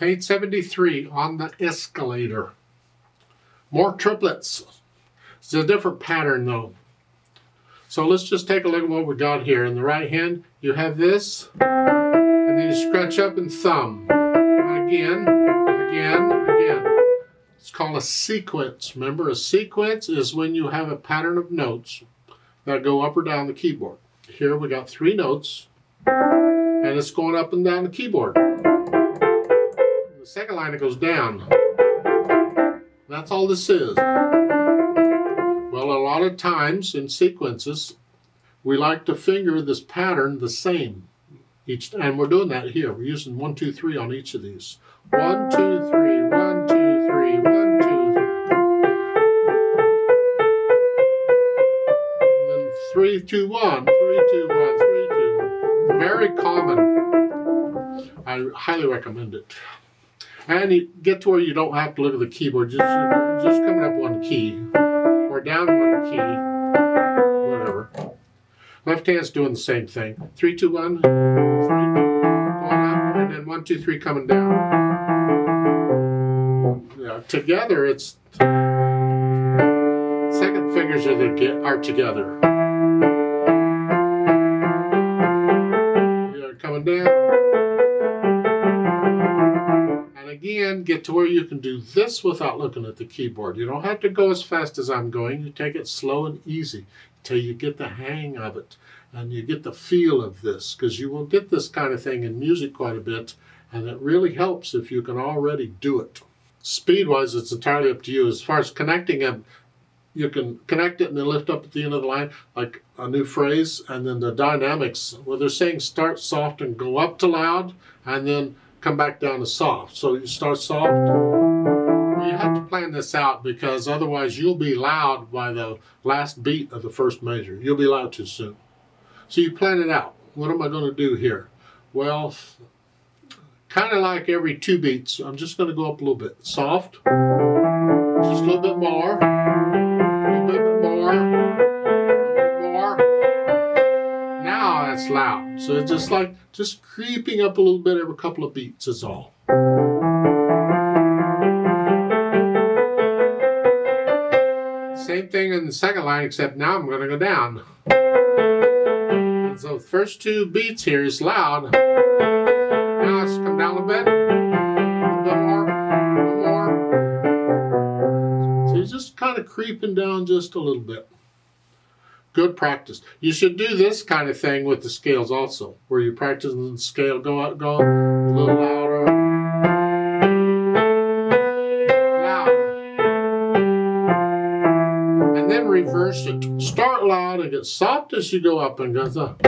Page 73, On the Escalator. More triplets. It's a different pattern though. So let's just take a look at what we got here. In the right hand, you have this, and then you scratch up and thumb. And again, again, again. It's called a sequence. Remember, a sequence is when you have a pattern of notes that go up or down the keyboard. Here we got 3 notes, and it's going up and down the keyboard. The second line, it goes down. That's all this is. Well, a lot of times in sequences, we like to finger this pattern the same. And we're doing that here. We're using 1, 2, 3 on each of these. 1, 2, 3, 1, 2, 3, 1, 2, 3. And then 3, 2, 1, 3, 2, 1, 3, 2. Very common. I highly recommend it. And you get to where you don't have to look at the keyboard. Just coming up one key. Or down one key. Whatever. Left hand's doing the same thing. 3, 2, 1, 3, going up, and then 1, 2, 3 coming down. Yeah, together, it's second fingers are together. You're coming down, and again, get to where you can do this without looking at the keyboard. You don't have to go as fast as I'm going. You take it slow and easy till you get the hang of it and you get the feel of this, because you will get this kind of thing in music quite a bit, and it really helps if you can already do it. Speed-wise, it's entirely up to you. As far as connecting them, you can connect it and then lift up at the end of the line like a new phrase, and then the dynamics, well, they're saying start soft and go up to loud and then come back down to soft. So you start soft. You have to plan this out, because otherwise you'll be loud by the last beat of the first measure. You'll be loud too soon. So you plan it out. What am I going to do here? Well, kind of like every 2 beats, I'm just going to go up a little bit. Soft, just a little bit more, a little bit more, a little bit more. Now that's loud. So it's just creeping up a little bit every couple of beats is all. Same thing in the second line, except now I'm going to go down. And so the first 2 beats here is loud. Now let's come down a bit. A bit more. A bit more. So you're just kind of creeping down just a little bit. Good practice. You should do this kind of thing with the scales also, where you're practicing the scale. Go up, go a little louder. Reverse it. Start loud and get soft as you go up and goes up.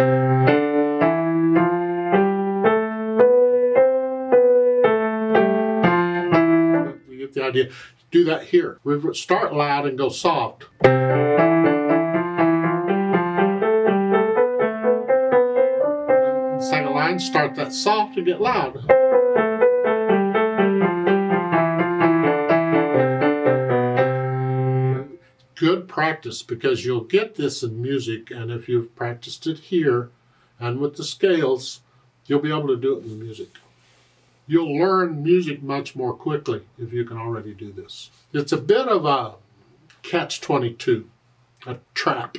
You get the idea. Do that here. Start loud and go soft. Second line, start that soft and get loud. Good practice, because you'll get this in music, and if you've practiced it here and with the scales, you'll be able to do it in the music. You'll learn music much more quickly if you can already do this. It's a bit of a catch-22, a trap,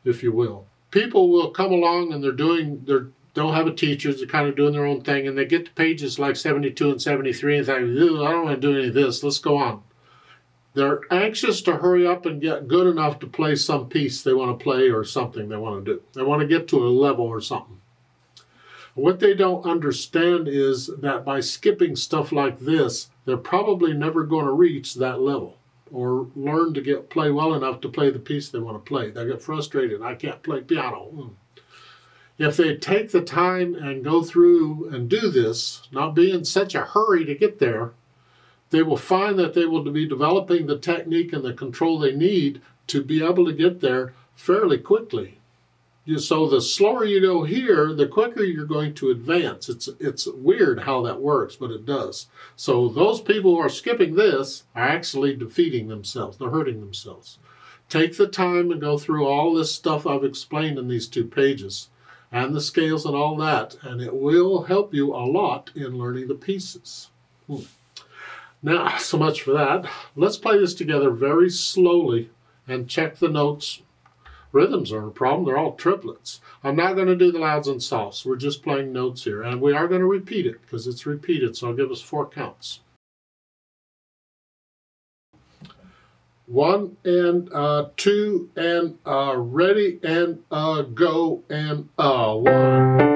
if you will. People will come along and they'll have a teacher, they're kind of doing their own thing, and they get to pages like 72 and 73 and think, I don't want to do any of this, let's go on. They're anxious to hurry up and get good enough to play some piece they want to play or something they want to do. They want to get to a level or something. What they don't understand is that by skipping stuff like this, they're probably never going to reach that level or learn to play well enough to play the piece they want to play. They get frustrated. I can't play piano. If they take the time and go through and do this, not be in such a hurry to get there, they will find that they will be developing the technique and the control they need to be able to get there fairly quickly. So the slower you go here, the quicker you're going to advance. It's weird how that works, but it does. So those people who are skipping this are actually defeating themselves. They're hurting themselves. Take the time and go through all this stuff I've explained in these 2 pages and the scales and all that, and it will help you a lot in learning the pieces. Now, so much for that. Let's play this together very slowly and check the notes. Rhythms aren't a problem. They're all triplets. I'm not going to do the louds and softs. We're just playing notes here. And we are going to repeat it because it's repeated, so I'll give us 4 counts. 1 and 2 and ready and go and 1.